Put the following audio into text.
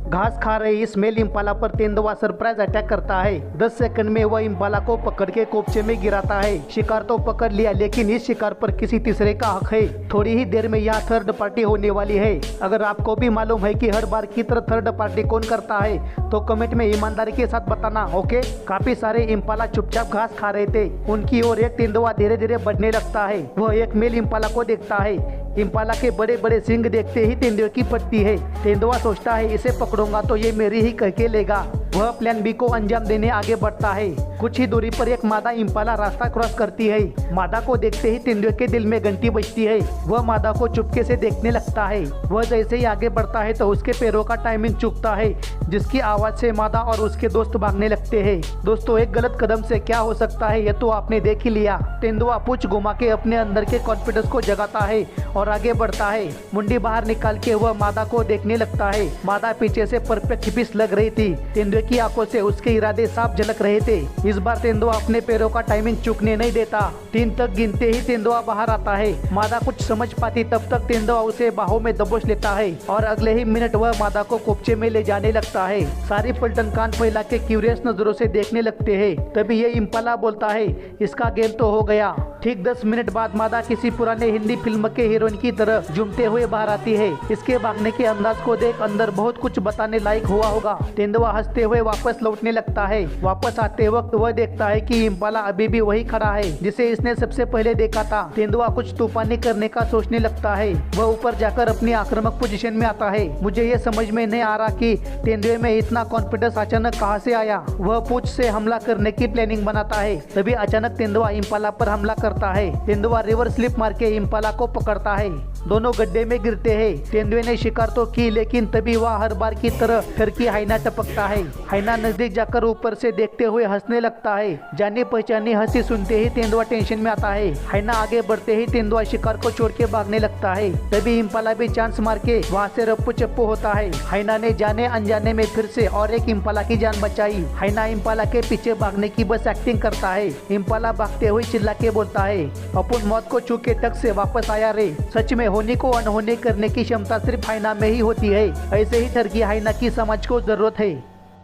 घास खा रहे इस मेल इम्पाला पर तेंदुआ सरप्राइज अटैक करता है। 10 सेकंड में वह इम्पाला को पकड़ के कोपचे में गिराता है। शिकार तो पकड़ लिया, लेकिन इस शिकार पर किसी तीसरे का हक है। थोड़ी ही देर में यहाँ थर्ड पार्टी होने वाली है। अगर आपको भी मालूम है कि हर बार की तरह थर्ड पार्टी कौन करता है तो कमेंट में ईमानदारी के साथ बताना। ओके, काफी सारे इम्पाला चुपचाप घास खा रहे थे। उनकी ओर एक तेंदुआ धीरे धीरे बढ़ने लगता है। वह एक मेल इम्पाला को देखता है। इम्पाला के बड़े बड़े सींग देखते ही तेंदुए की पड़ती है। तेंदुआ सोचता है इसे पकड़ूंगा तो ये मेरी ही कह के लेगा। वह प्लान बी को अंजाम देने आगे बढ़ता है। कुछ ही दूरी पर एक मादा इम्पाला रास्ता क्रॉस करती है। मादा को देखते ही तेंदुए के दिल में घंटी बजती है। वह मादा को चुपके से देखने लगता है। वह जैसे ही आगे बढ़ता है तो उसके पैरों का टाइमिंग चूकता है, जिसकी आवाज से मादा और उसके दोस्त भागने लगते हैं। दोस्तों, एक गलत कदम से क्या हो सकता है ये तो आपने देख ही लिया। तेंदुआ पूंछ घुमा के अपने अंदर के कॉन्फिडेंस को जगाता है और आगे बढ़ता है। मुंडी बाहर निकाल के वह मादा को देखने लगता है। मादा पीछे से परफेक्ट पीस लग रही थी। तेंदुए की आंखों से उसके इरादे साफ झलक रहे थे। इस बार तेंदुआ अपने पैरों का टाइमिंग चूकने नहीं देता। 3 तक गिनते ही तेंदुआ बाहर आता है। मादा कुछ समझ पाती तब तक तेंदुआ उसे बाहों में दबोच लेता है और अगले ही मिनट वह मादा को कोपचे में ले जाने लगता है। सारी पलटन कान फैला के क्यूरियस नजरों से देखने लगते हैं। तभी ये इम्पाला बोलता है, इसका गेम तो हो गया। ठीक 10 मिनट बाद मादा किसी पुराने हिंदी फिल्म के हीरोइन की तरह झूमते हुए बाहर आती है। इसके भागने के अंदाज को देख अंदर बहुत कुछ बताने लायक हुआ होगा। तेंदुआ हंसते हुए वापस लौटने लगता है। वापस आते वक्त वह देखता है कि इम्पाला अभी भी वही खड़ा है जिसे इसने सबसे पहले देखा था। तेंदुआ कुछ तूफानी करने का सोचने लगता है। वह ऊपर जाकर अपनी आक्रामक पोजीशन में आता है। मुझे ये समझ में नहीं आ रहा कि तेंदुए में इतना कॉन्फिडेंस अचानक कहां से आया। वह पूंछ से हमला करने की प्लानिंग बनाता है। तभी अचानक तेंदुआ इम्पाला पर हमला करता है। तेंदुआ रिवर्स स्लिप मार के इम्पाला को पकड़ता है। दोनों गड्ढे में गिरते हैं। तेंदुए ने शिकार तो की, लेकिन तभी वह हर बार की तरह फिर की हाइना टपकता है। हाइना नजदीक जाकर ऊपर से देखते हुए हंसने लगता है। जानी पहचानी हंसी सुनते ही तेंदुआ टेंशन में आता है। हाइना आगे बढ़ते ही तेंदुआ शिकार को छोड़ के भागने लगता है। तभी इम्पाला भी चांस मार के वहाँ से रप्पू चप्पू होता है। हाइना ने जाने अनजाने में फिर से और एक इम्पाला की जान बचाई। हाइना इम्पाला के पीछे भागने की बस एक्टिंग करता है। इम्पाला भागते हुए चिल्ला के बोलता है, अपन मौत को छू के टक से वापस आया रे। सच में होने को अनहोनी करने की क्षमता सिर्फ हाइना में ही होती है। ऐसे ही ठरकी हाइना की समाज को जरूरत है।